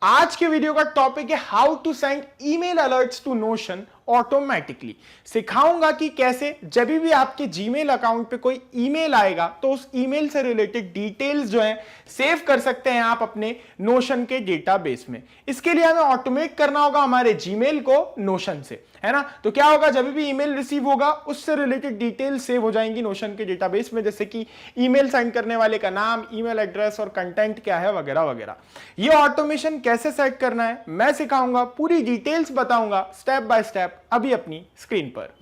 आज के वीडियो का टॉपिक है how to send email alerts to Notion automatically. सिखाऊंगा कि कैसे जब भी आपके जीमेल अकाउंट पे कोई ईमेल आएगा तो उस ईमेल से रिलेटेड डिटेल्स जो है सेव कर सकते हैं आप अपने नोशन के डेटाबेस में। इसके लिए हमें ऑटोमेट करना होगा हमारे जीमेल को नोशन से, है ना। तो क्या होगा, जब भी ईमेल रिसीव होगा उससे रिलेटेड डिटेल्स सेव हो जाएंगी नोशन के डेटाबेस में, जैसे कि ईमेल सेंड करने वाले का नाम, ईमेल एड्रेस और कंटेंट क्या है वगैरह वगैरह। ये ऑटोमेशन कैसे सेट करना है मैं सिखाऊंगा, पूरी डिटेल्स बताऊंगा स्टेप बाय स्टेप अभी अपनी स्क्रीन पर।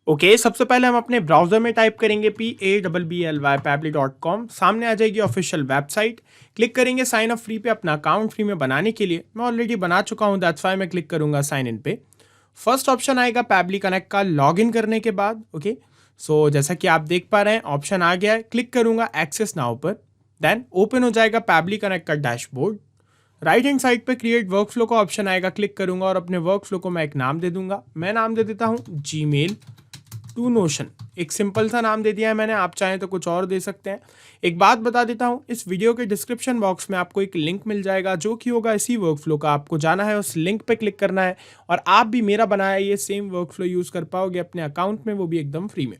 ओके, सबसे पहले हम अपने ब्राउजर में टाइप करेंगे pabbly.com। सामने आ जाएगी ऑफिशियल वेबसाइट। क्लिक करेंगे साइन अप फ्री पे। अपना अकाउंट फ्री में बनाने के लिए मैं ऑलरेडी बना चुका हूं, दैट्स व्हाई मैं क्लिक करूंगा साइन इन पे। फर्स्ट ऑप्शन आएगा पैबली कनेक्ट का लॉगिन करने के बाद। ओके, सो जैसा कि आप देख पा रहे हैं ऑप्शन आ गया है। क्लिक करूंगा एक्सेस नाउ पर। देन ओपन हो जाएगा पैबली कनेक्ट का डैशबोर्ड। राइट हैंड साइड पे क्रिएट वर्कफ्लो का ऑप्शन आएगा, क्लिक करूंगा और अपने वर्कफ्लो को मैं एक नाम दे दूंगा। मैं नाम दे देता हूं जीमेल टू नोशन। एक सिंपल सा नाम दे दिया है मैंने, आप चाहें तो कुछ और दे सकते हैं। एक बात बता देता हूं, इस वीडियो के डिस्क्रिप्शन बॉक्स में आपको एक लिंक मिल जाएगा जो कि होगा इसी वर्कफ्लो का। आपको जाना है, उस लिंक पे क्लिक करना है और आप भी मेरा बनाया ये सेम वर्कफ्लो यूज कर पाओगे अपने अकाउंट में, वो भी एकदम फ्री में।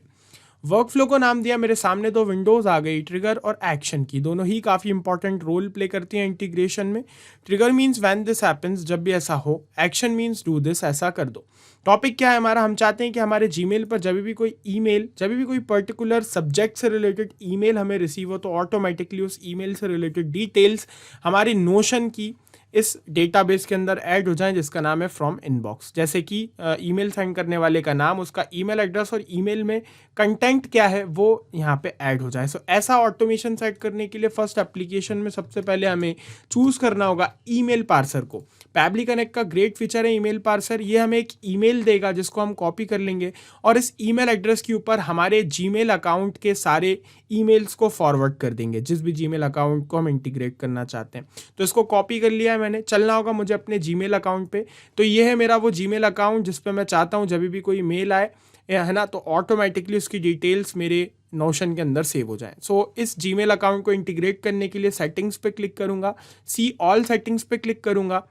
वर्कफ्लो को नाम दिया, मेरे सामने दो विंडोज आ गई, ट्रिगर और एक्शन की। दोनों ही काफ़ी इंपॉर्टेंट रोल प्ले करती हैं इंटीग्रेशन में। Trigger means when this happens, जब भी ऐसा हो। एक्शन मीन्स डू दिस, ऐसा कर दो। टॉपिक क्या है हमारा, हम चाहते हैं कि हमारे जीमेल पर जब भी कोई ईमेल, जब भी कोई पर्टिकुलर सब्जेक्ट से रिलेटेड ईमेल हमें रिसीव हो तो ऑटोमेटिकली उस ईमेल से रिलेटेड डिटेल्स हमारी नोशन की इस डेटाबेस के अंदर ऐड हो जाएं जिसका नाम है फ्रॉम इनबॉक्स। जैसे कि ईमेल सेंड करने वाले का नाम, उसका ईमेल एड्रेस और ईमेल में कंटेंट क्या है वो यहाँ पे ऐड हो जाए। सो ऐसा ऑटोमेशन सेट करने के लिए फर्स्ट एप्लीकेशन में सबसे पहले हमें चूज करना होगा ईमेल पार्सर को। पैबली कनेक्ट का ग्रेट फीचर है ईमेल पार्सर। ये हमें एक ईमेल देगा जिसको हम कॉपी कर लेंगे और इस ईमेल एड्रेस के ऊपर हमारे जीमेल अकाउंट के सारे ईमेल्स को फॉरवर्ड कर देंगे, जिस भी जीमेल अकाउंट को हम इंटीग्रेट करना चाहते हैं। तो इसको कॉपी कर लिया है मैंने, चलना होगा मुझे अपने जीमेल अकाउंट पे। तो ये है मेरा वो जीमेल अकाउंट जिस पे मैं चाहता हूँ जब भी कोई मेल आए, है ना, तो ऑटोमेटिकली उसकी डिटेल्स मेरे नोशन के अंदर सेव हो जाएं। सो इस जीमेल अकाउंट को इंटीग्रेट करने के लिए सेटिंग्स पे क्लिक करूंगा, सी ऑल सेटिंग्स पे क्लिक करूंगा।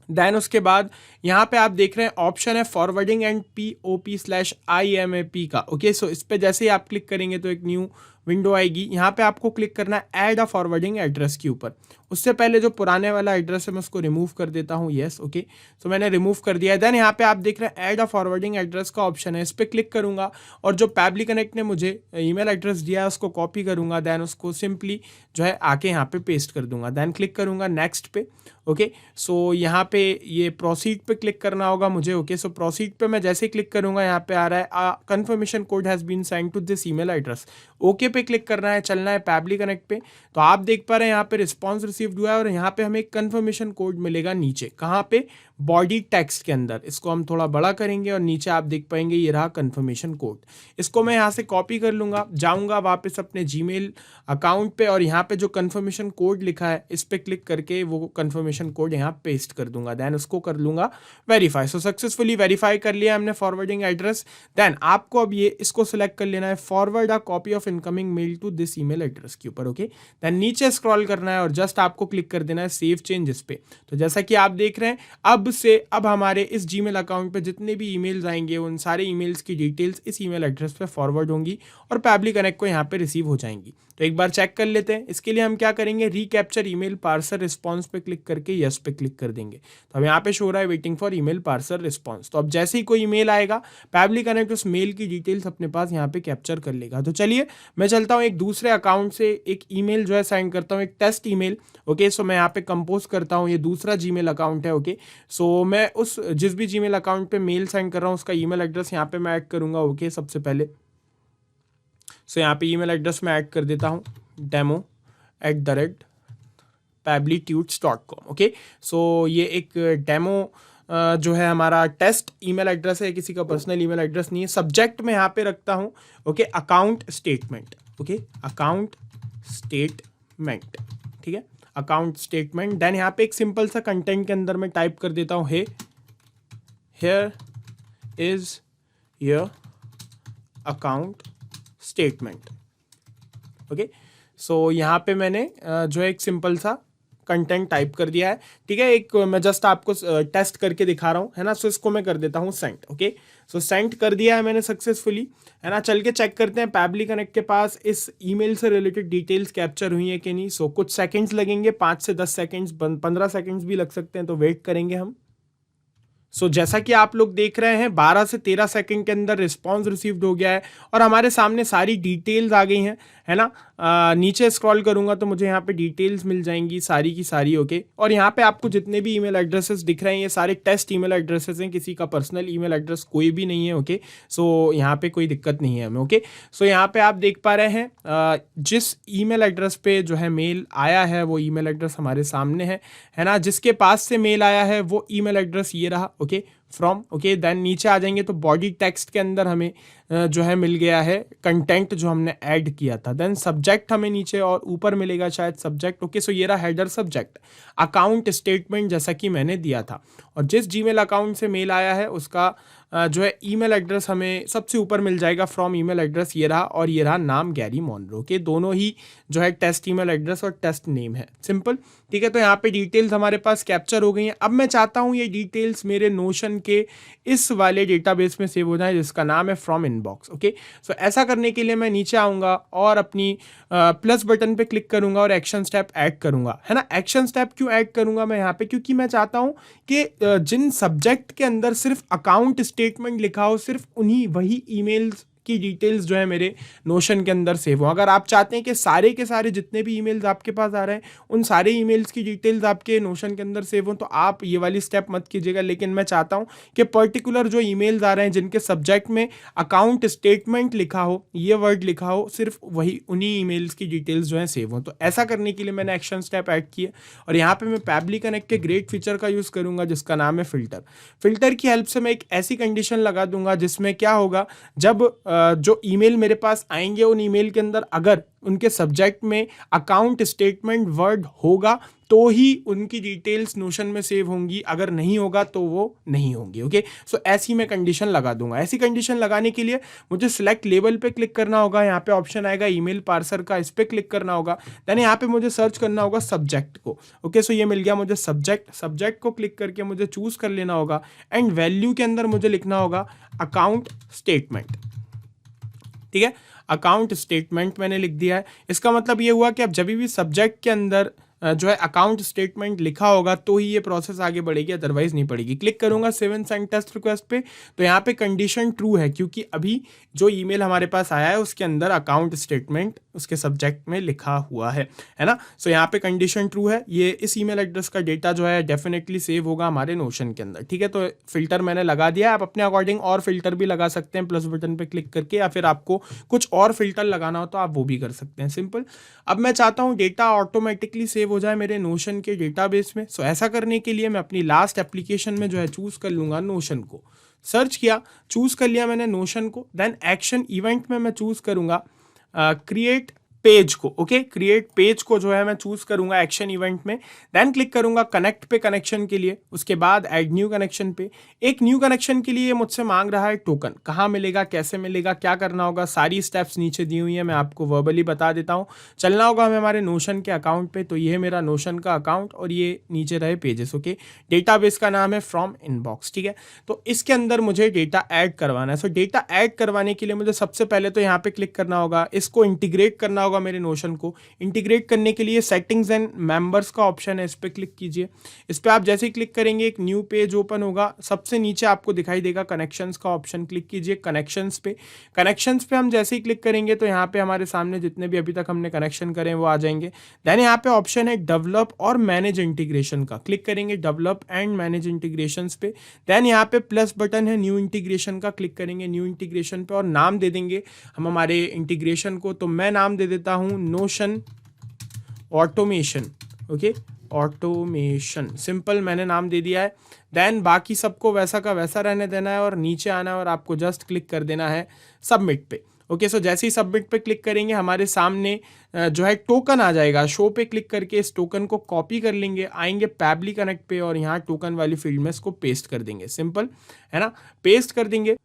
देन उसके बाद यहाँ पे आप देख रहे हैं ऑप्शन है फॉरवर्डिंग एंड POP/IMAP का। ओके, सो इस पे जैसे ही आप क्लिक करेंगे तो एक न्यू विंडो आएगी। यहाँ पे आपको क्लिक करना है ऐड अ फॉरवर्डिंग एड्रेस के ऊपर। उससे पहले जो पुराने वाला एड्रेस है मैं उसको रिमूव कर देता हूँ। येस, ओके, सो मैंने रिमूव कर दिया है। देन यहाँ पे आप देख रहे हैं ऐड अ फॉरवर्डिंग एड्रेस का ऑप्शन है, इस पर क्लिक करूंगा और जो पैबली कनेक्ट ने मुझे ईमेल एड्रेस दिया है उसको कॉपी करूंगा। देन उसको सिंपली जो है आके यहाँ पे पेस्ट कर दूंगा। देन क्लिक करूंगा नेक्स्ट पे। ओके, सो यहाँ पे ये प्रोसीड पे क्लिक करना होगा मुझे। ओके, सो प्रोसीड पे मैं जैसे ही क्लिक करूंगा यहाँ पे आ रहा है confirmation code has been send to this email address. Okay पे क्लिक करना है, चलना है पैबली कनेक्ट पे। तो आप देख पा रहे हैं यहाँ पे रिस्पॉन्स रिसीव्ड हुआ है और यहाँ पे हमें एक कंफर्मेशन कोड मिलेगा नीचे। कहाँ पे, बॉडी टेक्स्ट के अंदर। इसको हम थोड़ा बड़ा करेंगे और नीचे आप देख पाएंगे ये रहा कंफर्मेशन कोड। इसको मैं यहाँ से कॉपी कर लूँगा, जाऊँगा वापस अपने जीमेल अकाउंट पे और यहाँ पे जो कंफर्मेशन कोड लिखा है इस पर क्लिक करके वो कंफर्मेशन कोड यहाँ पेस्ट कर दूंगा। देन उसको कर लूँगा वेरीफाई। सो सक्सेसफुली वेरीफाई कर लिया हमने फॉरवर्डिंग एड्रेस। देन आपको अब ये इसको सिलेक्ट कर लेना है, forward a copy of incoming mail to this email address के ऊपर। ओके, देन नीचे स्क्रॉल करना है और जस्ट आपको क्लिक कर देना है सेव चेंजेस पे। तो जैसा कि आप देख रहे हैं अब हमारे इस जीमेल अकाउंट पे जितने भी ईमेल्स आएंगे उन सारे ईमेल्स की डिटेल्स इस ईमेल एड्रेस पे फॉरवर्ड होंगी और पैबली कनेक्ट को यहाँ पे रिसीव हो जाएंगी। तो एक बार चेक कर लेते हैं। इसके लिए हम क्या करेंगे, रिकैप्चर ईमेल पार्सर रिस्पॉन्स पे क्लिक करके यस पे क्लिक कर देंगे। तो अब यहाँ पे शो रहा है waiting for email parser response. तो अब जैसे ही कोई ईमेल आएगा पैबली कनेक्ट उस मेल की डिटेल्स अपने पास यहाँ पे कैप्चर कर लेगा। तो चलिए मैं चलता हूँ एक दूसरे अकाउंट से एक ईमेल जो है सेंड करता हूँ, एक टेस्ट ईमेल। ओके, सो मैं यहाँ पे कंपोज करता हूँ, ये दूसरा जीमेल अकाउंट है। ओके, सो मैं उस जिस भी जीमेल अकाउंट पे मेल सेंड कर रहा हूँ उसका ईमेल एड्रेस यहाँ पे मैं ऐड करूँगा। ओके, सबसे पहले सो यहाँ पे ईमेल एड्रेस मैं ऐड कर देता हूँ demo@pablitudes.com। ओके, सो ये एक डेमो जो है हमारा टेस्ट ईमेल एड्रेस है, किसी का पर्सनल ईमेल एड्रेस नहीं है। सब्जेक्ट में यहाँ पे रखता हूँ okay account statement. Okay, account statement, ठीक है, अकाउंट स्टेटमेंट। देन यहाँ पे एक सिंपल सा कंटेंट के अंदर मैं टाइप कर देता हूँ here is your account statement. Okay, so यहाँ पे मैंने जो है एक सिंपल सा कंटेंट टाइप कर दिया है, ठीक है। एक मैं जस्ट आपको टेस्ट करके दिखा रहा हूँ, है ना। सो इसको मैं कर देता हूँ सेंड। ओके, सो सेंड कर दिया है मैंने सक्सेसफुली, है ना। चल के चेक करते हैं पैबली कनेक्ट के पास इस ईमेल से रिलेटेड डिटेल्स कैप्चर हुई है कि नहीं। सो कुछ सेकंड्स लगेंगे, 5 से 10 सेकंड्स, 15 सेकंड्स भी लग सकते हैं, तो वेट करेंगे हम। सो जैसा कि आप लोग देख रहे हैं 12 से 13 सेकंड के अंदर रिस्पांस रिसीव्ड हो गया है और हमारे सामने सारी डिटेल्स आ गई हैं, है ना। नीचे स्क्रॉल करूंगा तो मुझे यहाँ पे डिटेल्स मिल जाएंगी सारी की सारी। ओके, और यहाँ पे आपको जितने भी ईमेल एड्रेसेस दिख रहे हैं ये सारे टेस्ट ईमेल एड्रेसेस हैं, किसी का पर्सनल ईमेल एड्रेस कोई भी नहीं है। ओके, सो यहाँ पे कोई दिक्कत नहीं है हमें। ओके, सो यहाँ पे आप देख पा रहे हैं जिस ईमेल एड्रेस पे जो है मेल आया है वो ईमेल एड्रेस हमारे सामने है ना। जिसके पास से मेल आया है वो ईमेल एड्रेस ये रहा। Okay, from. ओके, देन नीचे आ जाएंगे तो बॉडी टेक्स्ट के अंदर हमें जो है मिल गया है कंटेंट जो हमने ऐड किया था। देन सब्जेक्ट हमें नीचे और ऊपर मिलेगा शायद सब्जेक्ट। ओके, सो ये रहा हेडर सब्जेक्ट, अकाउंट स्टेटमेंट जैसा कि मैंने दिया था, और जिस जीमेल अकाउंट से मेल आया है उसका जो है ईमेल एड्रेस हमें सबसे ऊपर मिल जाएगा, फ्रॉम ईमेल एड्रेस ये रहा, और ये रहा नाम गैरी मोनरो के। दोनों ही जो है टेस्ट ईमेल एड्रेस और टेस्ट नेम है, सिंपल, ठीक है। तो यहाँ पे डिटेल्स हमारे पास कैप्चर हो गई हैं। अब मैं चाहता हूँ ये डिटेल्स मेरे नोशन के इस वाले डेटाबेस में सेव हो जाए जिसका नाम है फ्रॉम इनबॉक्स। ओके, सो ऐसा करने के लिए मैं नीचे आऊँगा और अपनी प्लस बटन पे क्लिक करूँगा और एक्शन स्टेप ऐड करूँगा, है ना। एक्शन स्टेप क्यों ऐड करूँगा मैं यहाँ पे, क्योंकि मैं चाहता हूँ कि जिन सब्जेक्ट के अंदर सिर्फ अकाउंट स्टेटमेंट लिखा हो, सिर्फ उन्हीं वही ईमेल्स की डिटेल्स जो है मेरे नोशन के अंदर सेव हो। अगर आप चाहते हैं कि सारे के सारे जितने भी ईमेल्स आपके पास आ रहे हैं उन सारे ईमेल्स की डिटेल्स आपके नोशन के अंदर सेव हो, तो आप ये वाली स्टेप मत कीजिएगा। लेकिन मैं चाहता हूं कि पर्टिकुलर जो ईमेल्स आ रहे हैं जिनके सब्जेक्ट में अकाउंट स्टेटमेंट लिखा हो, ये वर्ड लिखा हो, सिर्फ वही उन्हीं ईमेल्स की डिटेल्स जो है सेव हो। तो ऐसा करने के लिए मैंने एक्शन स्टेप ऐड किया, और यहाँ पे मैं पैबली कनेक्ट के ग्रेट फीचर का यूज़ करूँगा जिसका नाम है फिल्टर। फिल्टर की हेल्प से मैं एक ऐसी कंडीशन लगा दूंगा जिसमें क्या होगा, जब जो ईमेल मेरे पास आएंगे उन ईमेल के अंदर अगर उनके सब्जेक्ट में अकाउंट स्टेटमेंट वर्ड होगा तो ही उनकी डिटेल्स नोशन में सेव होंगी, अगर नहीं होगा तो वो नहीं होंगी। ओके, सो ऐसी मैं कंडीशन लगा दूंगा। ऐसी कंडीशन लगाने के लिए मुझे सिलेक्ट लेबल पे क्लिक करना होगा, यहाँ पे ऑप्शन आएगा ईमेल पार्सर का, इस पे क्लिक करना होगा। देन यहाँ पे मुझे सर्च करना होगा सब्जेक्ट को। ओके, सो ये मिल गया मुझे सब्जेक्ट को क्लिक करके मुझे चूज कर लेना होगा, एंड वैल्यू के अंदर मुझे लिखना होगा अकाउंट स्टेटमेंट, ठीक है। अकाउंट स्टेटमेंट मैंने लिख दिया है। इसका मतलब ये हुआ कि अब जब भी सब्जेक्ट के अंदर जो है अकाउंट स्टेटमेंट लिखा होगा तो ही ये प्रोसेस आगे बढ़ेगी, अदरवाइज नहीं बढ़ेगी। क्लिक करूंगा save and send test request पे, तो यहाँ पे कंडीशन ट्रू है क्योंकि अभी जो ईमेल हमारे पास आया है उसके अंदर अकाउंट स्टेटमेंट उसके सब्जेक्ट में लिखा हुआ है ना। सो यहाँ पे कंडीशन ट्रू है, ये इस ईमेल एड्रेस का डेटा जो है डेफिनेटली सेव होगा हमारे नोशन के अंदर, ठीक है। तो फिल्टर मैंने लगा दिया है। आप अपने अकॉर्डिंग और फिल्टर भी लगा सकते हैं प्लस बटन पे क्लिक करके, या फिर आपको कुछ और फिल्टर लगाना हो तो आप वो भी कर सकते हैं, सिंपल। अब मैं चाहता हूँ डेटा ऑटोमेटिकली सेव हो जाए मेरे नोशन के डेटाबेस में। सो ऐसा करने के लिए मैं अपनी लास्ट एप्लीकेशन में जो है चूज कर लूंगा नोशन को। सर्च किया, चूज कर लिया मैंने नोशन को। देन एक्शन इवेंट में मैं चूज करूंगा क्रिएट पेज को। ओके, क्रिएट पेज को जो है मैं चूज करूंगा एक्शन इवेंट में। देन क्लिक करूंगा कनेक्ट पे कनेक्शन के लिए, उसके बाद ऐड न्यू कनेक्शन पे। एक न्यू कनेक्शन के लिए मुझसे मांग रहा है टोकन, कहाँ मिलेगा, कैसे मिलेगा, क्या करना होगा, सारी स्टेप्स नीचे दी हुई है, मैं आपको वर्बली बता देता हूँ। चलना होगा हमें हमारे नोशन के अकाउंट पे, तो ये है मेरा नोशन का अकाउंट और ये नीचे रहे पेजेस। ओके, डेटाबेस का नाम है फ्रॉम इनबॉक्स, ठीक है। तो इसके अंदर मुझे डेटा ऐड करवाना है। सो डेटा ऐड करवाने के लिए मुझे सबसे पहले तो यहाँ पे क्लिक करना होगा, इसको इंटीग्रेट करना होगा मेरे नोशन को। इंटीग्रेट करने के लिए सेटिंग्स एंड मेंबर्स का ऑप्शन है, इस पे क्लिक कीजिए। इस पे आप जैसे ही क्लिक करेंगे एक न्यू पेज ओपन होगा, सबसे नीचे आपको दिखाई देगा कनेक्शंस का ऑप्शन, क्लिक कीजिए कनेक्शंस पे। कनेक्शंस पे हम जैसे ही क्लिक करेंगे तो यहाँ पे हमारे सामने जितने भी अभी तक हमने कनेक्शन करे वो आ जाएंगे। देन यहाँ पे ऑप्शन है डेवलप और मैनेज इंटीग्रेशन का, क्लिक करेंगे डेवलप एंड मैनेज इंटीग्रेशंस पे। देन यहाँ पे प्लस बटन है न्यू इंटीग्रेशन का, क्लिक करेंगे न्यू इंटीग्रेशन पे और नाम दे देंगे हम हमारे इंटीग्रेशन को। तो मैं नाम दे देता हूं notion automation. Okay, automation, simple मैंने नाम दे दिया है। देन बाकी सबको वैसा का वैसा रहने देना है और नीचे आना है और आपको जस्ट क्लिक कर देना है सबमिट पे। ओके, सो जैसे ही सबमिट पे क्लिक करेंगे हमारे सामने जो है टोकन आ जाएगा। शो पे क्लिक करके इस टोकन को कॉपी कर लेंगे, आएंगे पैबली कनेक्ट पे और यहाँ टोकन वाली फील्ड में इसको पेस्ट कर देंगे, सिंपल है ना। पेस्ट कर देंगे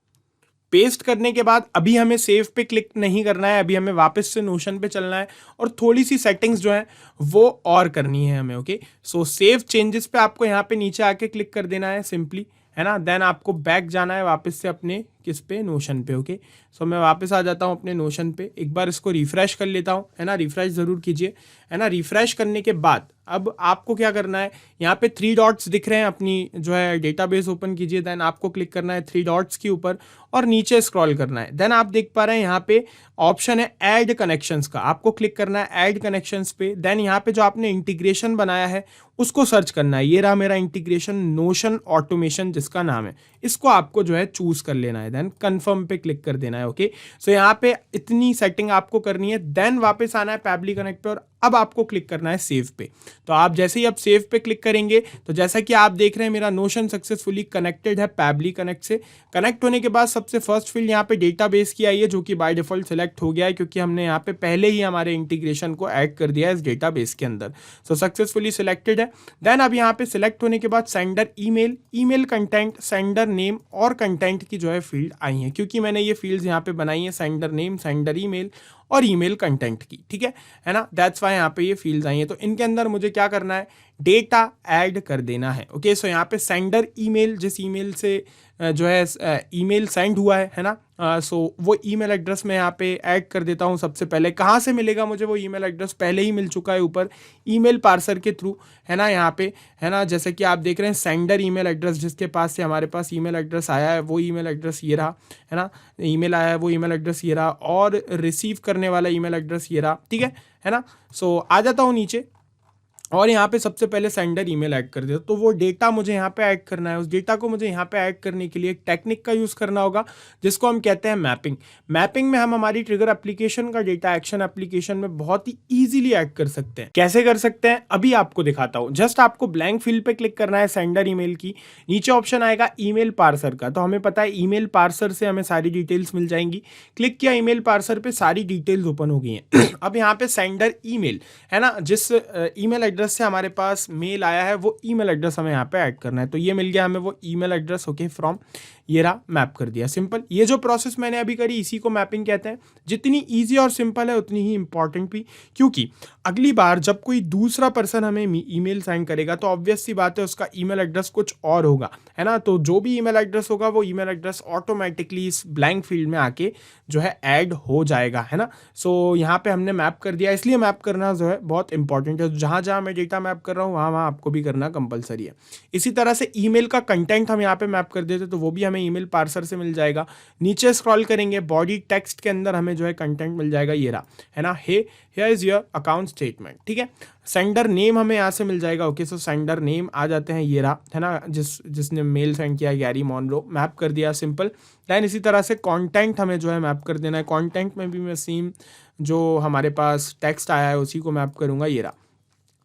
पेस्ट करने के बाद अभी हमें सेव पे क्लिक नहीं करना है, अभी हमें वापस से नोशन पे चलना है और थोड़ी सी सेटिंग्स जो है वो और करनी है हमें। ओके, सो सेव चेंजेस पे आपको यहाँ पे नीचे आके क्लिक कर देना है सिंपली, है ना। देन आपको बैक जाना है वापस से अपने किस पे, नोशन पे। ओके, सो मैं वापस आ जाता हूँ अपने नोशन पे, एक बार इसको रिफ्रेश कर लेता हूँ, है ना। रिफ्रेश ज़रूर कीजिए, है ना। रिफ्रेश करने के बाद अब आपको क्या करना है, यहाँ पे 3 डॉट्स दिख रहे हैं, अपनी जो है डेटाबेस ओपन कीजिए। देन आपको क्लिक करना है 3 डॉट्स के ऊपर और नीचे स्क्रॉल करना है। देन आप देख पा रहे हैं यहाँ पे ऑप्शन है ऐड कनेक्शंस का, आपको क्लिक करना है ऐड कनेक्शंस पे। देन यहाँ पे जो आपने इंटीग्रेशन बनाया है उसको सर्च करना है, ये रहा मेरा इंटीग्रेशन, नोशन ऑटोमेशन जिसका नाम है, इसको आपको जो है चूज कर लेना है। देन कंफर्म पे क्लिक कर देना है। ओके, सो यहाँ पे इतनी सेटिंग आपको करनी है। देन वापस आना है पैबली कनेक्ट पे और अब आपको क्लिक करना है सेव पे। तो आप जैसे ही अब सेव पे क्लिक करेंगे तो जैसा कि आप देख रहे हैं मेरा नोशन सक्सेसफुली कनेक्टेड है पैबली कनेक्ट से। कनेक्ट होने के बाद सबसे फर्स्ट फील्ड यहाँ पे डेटाबेस की आई है, जो कि बाय डिफॉल्ट सिलेक्ट हो गया है क्योंकि हमने यहाँ पे पहले ही हमारे इंटीग्रेशन को ऐड कर दिया है इस डेटाबेस के अंदर। सो सक्सेसफुली सिलेक्टेड है। देन अब यहाँ पे सिलेक्ट होने के बाद sender email, email content, sender name और कंटेंट की जो है फील्ड आई है, क्योंकि मैंने ये फील्ड्स यहाँ पे बनाई है सेंडर नेम, सेंडर ईमेल और ईमेल कंटेंट की, ठीक है ना। दैट्स वाई यहाँ पे ये फील्ड्स आई हैं। तो इनके अंदर मुझे क्या करना है, डेटा ऐड कर देना है। ओके, सो यहाँ पे सेंडर ईमेल, जिस ईमेल से जो है ईमेल सेंड हुआ है ना, सो वो ईमेल एड्रेस मैं यहाँ पे ऐड कर देता हूँ। सबसे पहले कहाँ से मिलेगा मुझे वो ईमेल एड्रेस, पहले ही मिल चुका है ऊपर ईमेल पार्सर के थ्रू, है ना। यहाँ पे है ना, जैसे कि आप देख रहे हैं सेंडर ईमेल एड्रेस, जिसके पास से हमारे पास ईमेल एड्रेस आया है वो ईमेल एड्रेस ये रहा, है ना। ईमेल आया है वो ईमेल एड्रेस ये रहा और रिसीव करने वाला ईमेल एड्रेस ये रहा, ठीक है ना। सो आ जाता हूँ नीचे और यहाँ पे सबसे पहले सेंडर ईमेल ऐड कर दिया, तो वो डेटा मुझे यहाँ पे ऐड करना है। उस डेटा को मुझे यहाँ पे ऐड करने के लिए एक टेक्निक का यूज़ करना होगा जिसको हम कहते हैं मैपिंग। मैपिंग में हम हमारी ट्रिगर एप्लीकेशन का डेटा एक्शन एप्लीकेशन में बहुत ही ईजिली ऐड कर सकते हैं। कैसे कर सकते हैं अभी आपको दिखाता हूँ। जस्ट आपको ब्लैंक फील्ड पे क्लिक करना है सेंडर ईमेल की, नीचे ऑप्शन आएगा ईमेल पार्सर का, तो हमें पता है ईमेल पार्सर से हमें सारी डिटेल्स मिल जाएंगी। क्लिक किया ईमेल पार्सर पे, सारी डिटेल्स ओपन हो गई हैं। अब यहाँ पे सेंडर ईमेल, है ना, जिस ईमेल एड्रेस से हमारे पास मेल आया है वो ईमेल एड्रेस हमें यहाँ पे ऐड करना है। तो ये मिल गया हमें वो ईमेल एड्रेस। ओके, फ्रॉम ये रहा, मैप कर दिया, सिंपल। ये जो प्रोसेस मैंने अभी करी इसी को मैपिंग कहते हैं। जितनी इजी और सिंपल है उतनी ही इंपॉर्टेंट भी, क्योंकि अगली बार जब कोई दूसरा पर्सन हमें ईमेल सेंड करेगा तो ऑब्वियस सी बात है उसका ईमेल एड्रेस कुछ और होगा, है ना। तो जो भी ईमेल एड्रेस होगा वो ईमेल एड्रेस ऑटोमेटिकली इस ब्लैंक फील्ड में आके जो है ऐड हो जाएगा, है ना। सो यहाँ पे हमने मैप कर दिया, इसलिए मैप करना जो है बहुत इंपॉर्टेंट है। जहाँ जहाँ मैं डेटा मैप कर रहा हूँ वहाँ वहाँ आपको भी करना कंपलसरी है। इसी तरह से ईमेल का कंटेंट हम यहाँ पे मैप कर देते तो वो भी हमें ईमेल पार्सर से मिल जाएगा। नीचे स्क्रॉल करेंगे, बॉडी टेक्स्ट के अंदर हमें जो है कंटेंट मिल जाएगा, ये रहा, है ना। Here is your account statement, ठीक है। सेंडर नेम हमें यहाँ से मिल जाएगा। ओके, सो सेंडर नेम आ जाते हैं, ये रहा, है ना, जिसने मेल सेंड किया, गैरी मॉनरो, मैप कर दिया, सिंपल। दैन इसी तरह से कंटेंट हमें जो है मैप कर देना है। कंटेंट में भी मैं सेम जो हमारे पास टेक्स्ट आया है उसी को मैप करूँगा, ये रहा।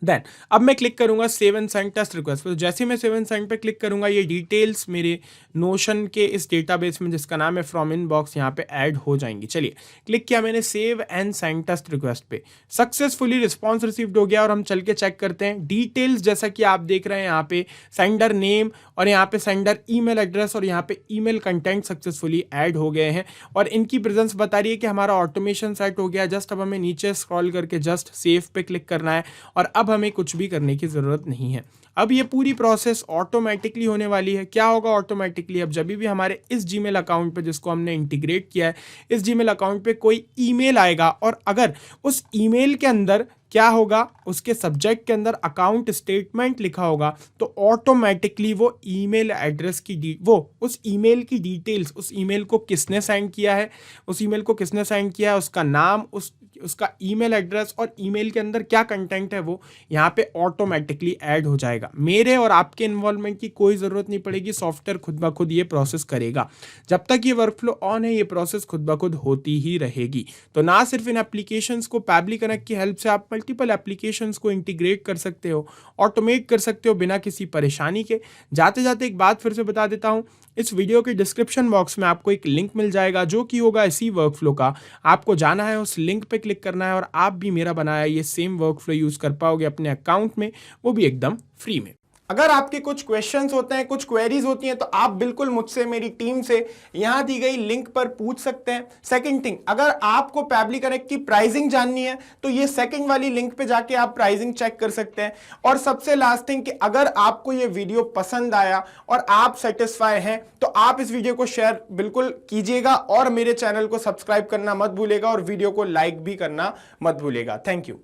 देन अब मैं क्लिक करूंगा save and send test request पे। तो जैसे मैं सेव एंड सेंड पे क्लिक करूंगा ये डिटेल्स मेरे नोशन के इस डेटाबेस में जिसका नाम है फ्रॉम इनबॉक्स यहाँ पे ऐड हो जाएंगी। चलिए, क्लिक किया मैंने save and send test request पे, सक्सेसफुली रिस्पॉन्स रिसीव्ड हो गया। और हम चल के चेक करते हैं डिटेल्स, जैसा कि आप देख रहे हैं यहाँ पे सेंडर नेम और यहाँ पे सेंडर ईमेल एड्रेस और यहाँ पे ईमेल कंटेंट सक्सेसफुली ऐड हो गए हैं और इनकी प्रेजेंस बता रही है कि हमारा ऑटोमेशन सेट हो गया। जस्ट अब हमें नीचे स्क्रॉल करके जस्ट सेव पे क्लिक करना है और अब हमें कुछ भी करने की ज़रूरत नहीं है। अब ये पूरी प्रोसेस ऑटोमेटिकली होने वाली है। क्या होगा ऑटोमेटिकली, अब जब भी हमारे इस जीमेल अकाउंट पे जिसको हमने इंटीग्रेट किया है इस जीमेल अकाउंट पे कोई ईमेल आएगा और अगर उस ईमेल के अंदर क्या होगा, उसके सब्जेक्ट के अंदर अकाउंट स्टेटमेंट लिखा होगा तो ऑटोमेटिकली वो ईमेल एड्रेस की वो उस ईमेल की डिटेल्स, उस ईमेल को किसने सेंड किया है, उस ईमेल को किसने सेंड किया है, उसका नाम, उसका ईमेल एड्रेस और ईमेल के अंदर क्या कंटेंट है वो यहाँ पे ऑटोमेटिकली ऐड हो जाएगा। मेरे और आपके इन्वॉल्वमेंट की कोई ज़रूरत नहीं पड़ेगी, सॉफ्टवेयर खुद ब खुद ये प्रोसेस करेगा। जब तक ये वर्कफ्लो ऑन है ये प्रोसेस खुद ब खुद होती ही रहेगी। तो ना सिर्फ इन एप्लीकेशंस को पैबली कनेक्ट की हेल्प से आप मल्टीपल एप्लीकेशंस को इंटीग्रेट कर सकते हो, ऑटोमेट कर सकते हो बिना किसी परेशानी के। जाते जाते एक बात फिर से बता देता हूँ, इस वीडियो के डिस्क्रिप्शन बॉक्स में आपको एक लिंक मिल जाएगा जो कि होगा इसी वर्कफ्लो का। आपको जाना है, उस लिंक पे क्लिक करना है और आप भी मेरा बनाया ये सेम वर्कफ्लो यूज़ कर पाओगे अपने अकाउंट में, वो भी एकदम फ्री में। अगर आपके कुछ क्वेश्चंस होते हैं, कुछ क्वेरीज होती हैं, तो आप बिल्कुल मुझसे, मेरी टीम से यहां दी गई लिंक पर पूछ सकते हैं। सेकंड थिंग, अगर आपको पैबली कनेक्ट की प्राइसिंग जाननी है तो ये सेकंड वाली लिंक पे जाके आप प्राइसिंग चेक कर सकते हैं। और सबसे लास्ट थिंग कि अगर आपको ये वीडियो पसंद आया और आप सेटिस्फाई हैं तो आप इस वीडियो को शेयर बिल्कुल कीजिएगा और मेरे चैनल को सब्सक्राइब करना मत भूलिएगा और वीडियो को लाइक भी करना मत भूलिएगा। Thank you.